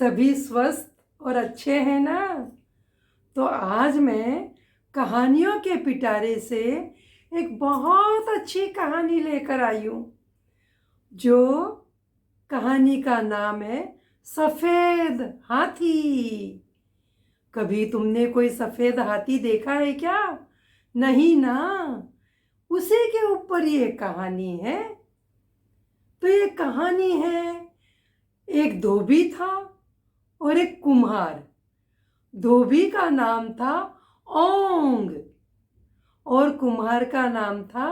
सभी स्वस्थ और अच्छे हैं ना। तो आज मैं कहानियों के पिटारे से एक बहुत अच्छी कहानी लेकर आई हूँ। जो कहानी का नाम है सफेद हाथी। कभी तुमने कोई सफेद हाथी देखा है क्या? नहीं ना। उसी के ऊपर ये कहानी है। तो ये कहानी है, एक धोबी था और एक कुम्हार। धोबी का नाम था ओंग और कुम्हार का नाम था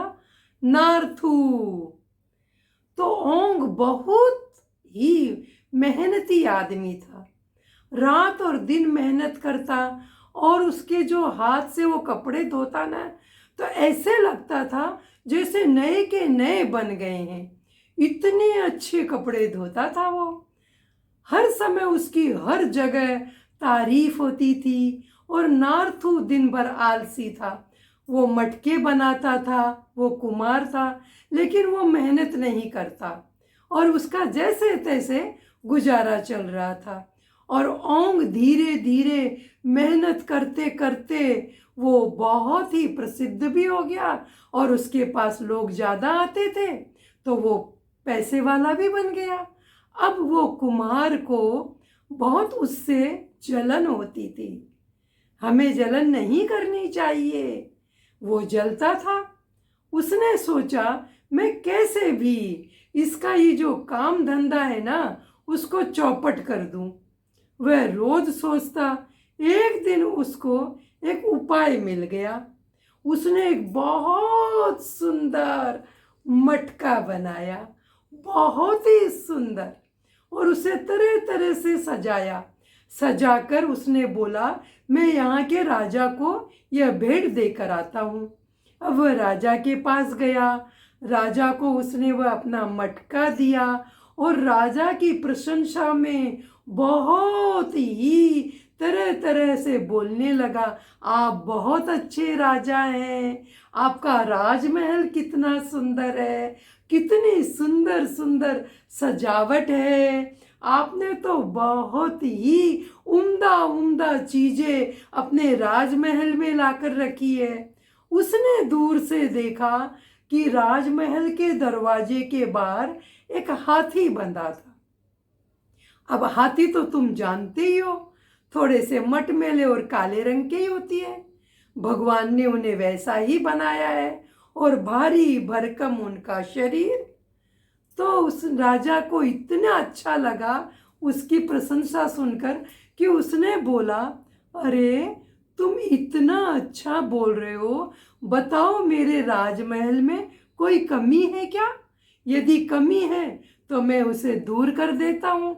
नार्थू। तो ओंग बहुत ही मेहनती आदमी था। रात और दिन मेहनत करता और उसके जो हाथ से वो कपड़े धोता ना, तो ऐसे लगता था जैसे नए के नए बन गए हैं। इतने अच्छे कपड़े धोता था वो। हर समय उसकी हर जगह तारीफ होती थी। और नार्थू दिन भर आलसी था। वो मटके बनाता था, वो कुम्हार था, लेकिन वो मेहनत नहीं करता और उसका जैसे तैसे गुजारा चल रहा था। और ओंग धीरे धीरे मेहनत करते करते वो बहुत ही प्रसिद्ध भी हो गया और उसके पास लोग ज़्यादा आते थे, तो वो पैसे वाला भी बन गया। अब वो कुम्हार को बहुत उससे जलन होती थी। हमें जलन नहीं करनी चाहिए। वो जलता था। उसने सोचा मैं कैसे भी इसका ये जो काम धंधा है ना, उसको चौपट कर दूं। वह रोज सोचता। एक दिन उसको एक उपाय मिल गया। उसने एक बहुत सुंदर मटका बनाया, बहुत ही सुंदर, और उसे तरह तरह से सजाया। सजाकर उसने बोला, मैं यहाँ के राजा को यह भेंट देकर आता हूँ। अब वह राजा के पास गया। राजा को उसने वह अपना मटका दिया और राजा की प्रशंसा में बहुत ही तरह तरह से बोलने लगा। आप बहुत अच्छे राजा हैं। आपका राजमहल कितना सुंदर है, कितनी सुंदर सुंदर सजावट है। आपने तो बहुत ही उम्दा उम्दा चीजें अपने राजमहल में लाकर रखी है। उसने दूर से देखा कि राजमहल के दरवाजे के बाहर एक हाथी बंधा था। अब हाथी तो तुम जानते ही हो, थोड़े से मटमैले और काले रंग के ही होती है। भगवान ने उन्हें वैसा ही बनाया है और भारी भरकम उनका शरीर। तो उस राजा को इतना अच्छा लगा उसकी प्रशंसा सुनकर कि उसने बोला, अरे तुम इतना अच्छा बोल रहे हो, बताओ मेरे राजमहल में कोई कमी है क्या? यदि कमी है तो मैं उसे दूर कर देता हूँ।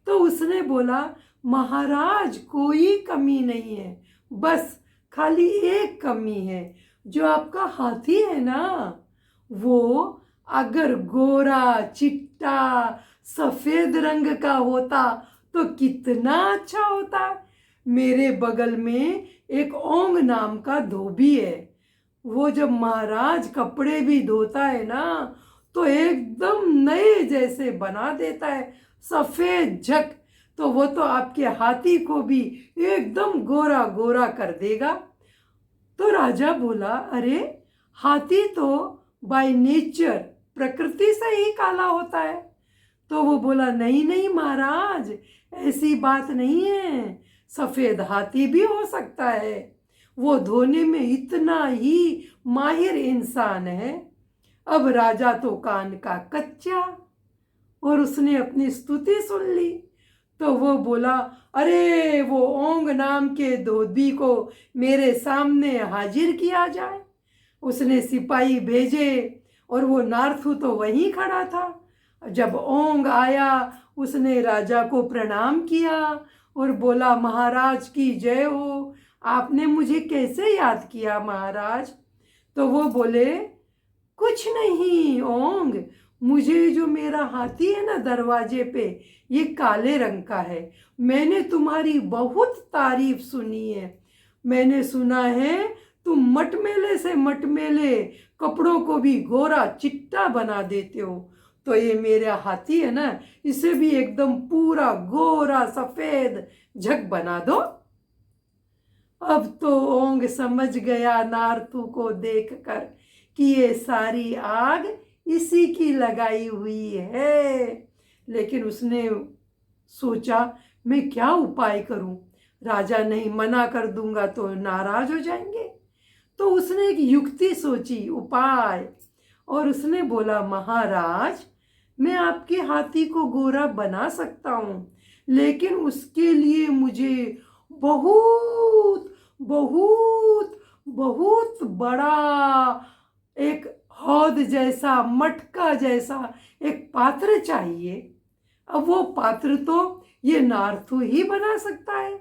तो उसने बोला, महाराज कोई कमी नहीं है, बस खाली एक कमी है। जो आपका हाथी है ना, वो अगर गोरा चिट्टा सफेद रंग का होता तो कितना अच्छा होता। मेरे बगल में एक ओंग नाम का धोबी है। वो जब महाराज कपड़े भी धोता है ना, तो एकदम नए जैसे बना देता है, सफेद झक। तो वो तो आपके हाथी को भी एकदम गोरा गोरा कर देगा। तो राजा बोला, अरे हाथी तो बाय नेचर प्रकृति से ही काला होता है। तो वो बोला, नहीं नहीं महाराज, ऐसी बात नहीं है, सफेद हाथी भी हो सकता है। वो धोने में इतना ही माहिर इंसान है। अब राजा तो कान का कच्चा और उसने अपनी स्तुति सुन ली। तो वो बोला, अरे वो ओंग नाम के धोबी को मेरे सामने हाजिर किया जाए। उसने सिपाही भेजे और वो नार्थू तो वहीं खड़ा था। जब ओंग आया, उसने राजा को प्रणाम किया और बोला, महाराज की जय हो। आपने मुझे कैसे याद किया महाराज? तो वो बोले, कुछ नहीं ओंग, मुझे जो मेरा हाथी है ना दरवाजे पे, ये काले रंग का है। मैंने तुम्हारी बहुत तारीफ सुनी है। मैंने सुना है तुम मटमेले से मटमेले कपड़ों को भी गोरा चिट्टा बना देते हो। तो ये मेरा हाथी है ना, इसे भी एकदम पूरा गोरा सफेद झक बना दो। अब तो ओंग समझ गया नारथू को देखकर कि ये सारी आग इसी की लगाई हुई है। लेकिन उसने सोचा मैं क्या उपाय करूं, राजा नहीं, मना कर दूंगा तो नाराज हो जाएंगे। तो उसने एक युक्ति सोची, उपाय, और उसने बोला महाराज, मैं आपके हाथी को गोरा बना सकता हूँ, लेकिन उसके लिए मुझे बहुत बहुत बहुत बड़ा एक हौद जैसा, मटका जैसा एक पात्र चाहिए। अब वो पात्र तो ये नारथू ही बना सकता है।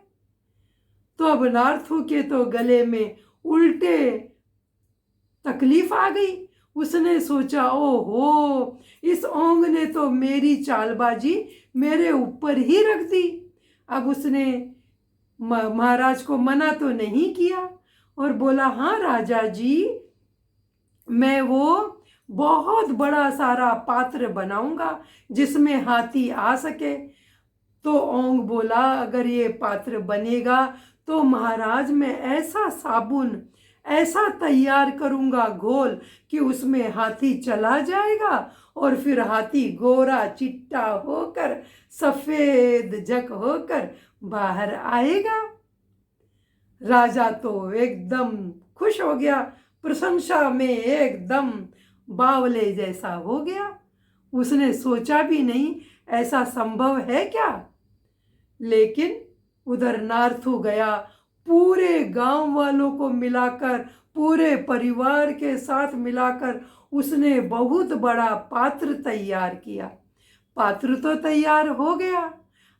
तो अब नारथू के तो गले में उल्टे तकलीफ आ गई। उसने सोचा ओहो, इस ओंग ने तो मेरी चालबाजी मेरे ऊपर ही रख दी। अब उसने महाराज को मना तो नहीं किया और बोला हाँ राजा जी, मैं वो बहुत बड़ा सारा पात्र बनाऊंगा जिसमें हाथी आ सके। तो ओंग बोला अगर ये पात्र बनेगा तो महाराज मैं ऐसा साबुन ऐसा तैयार करूंगा घोल कि उसमें हाथी चला जाएगा और फिर हाथी गोरा चिट्टा होकर सफेद झक होकर बाहर आएगा। राजा तो एकदम खुश हो गया, प्रशंसा में एकदम बावले जैसा हो गया। उसने सोचा भी नहीं ऐसा संभव है क्या। लेकिन उधर नारथू गया, पूरे गांव वालों को मिलाकर, पूरे परिवार के साथ मिलाकर उसने बहुत बड़ा पात्र तैयार किया। पात्र तो तैयार हो गया,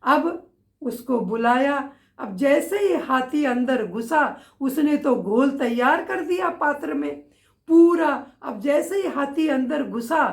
अब उसको बुलाया। अब जैसे ही हाथी अंदर घुसा, उसने तो घोल तैयार कर दिया पात्र में पूरा। अब जैसे ही हाथी अंदर घुसा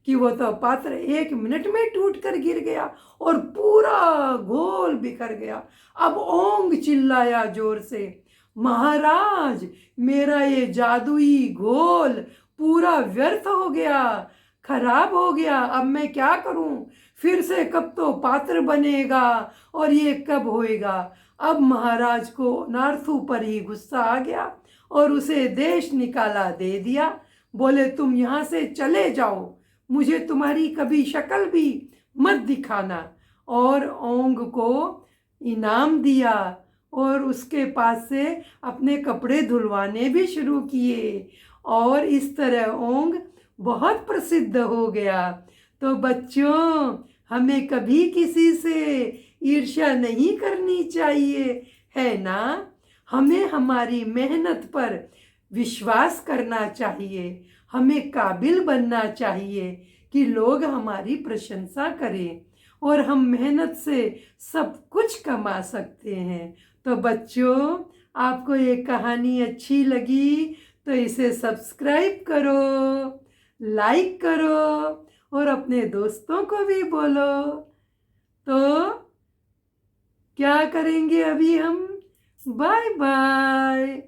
कि वो तो पात्र 1 मिनट में टूट कर गिर गया और पूरा घोल बिखर गया। अब ओंग चिल्लाया जोर से, महाराज मेरा ये जादुई घोल पूरा व्यर्थ हो गया, खराब हो गया, अब मैं क्या करूं, फिर से कब तो पात्र बनेगा और ये कब होएगा। अब महाराज को नारथू पर ही गुस्सा आ गया और उसे देश निकाला दे दिया। बोले तुम यहाँ से चले जाओ, मुझे तुम्हारी कभी शक्ल भी मत दिखाना। और ओंग को इनाम दिया और उसके पास से अपने कपड़े धुलवाने भी शुरू किए और इस तरह ओंग बहुत प्रसिद्ध हो गया। तो बच्चों, हमें कभी किसी से ईर्ष्या नहीं करनी चाहिए, है ना। हमें हमारी मेहनत पर विश्वास करना चाहिए, हमें काबिल बनना चाहिए कि लोग हमारी प्रशंसा करें और हम मेहनत से सब कुछ कमा सकते हैं। तो बच्चों, आपको ये कहानी अच्छी लगी तो इसे सब्सक्राइब करो, लाइक करो और अपने दोस्तों को भी बोलो। तो क्या करेंगे अभी हम, बाय बाय।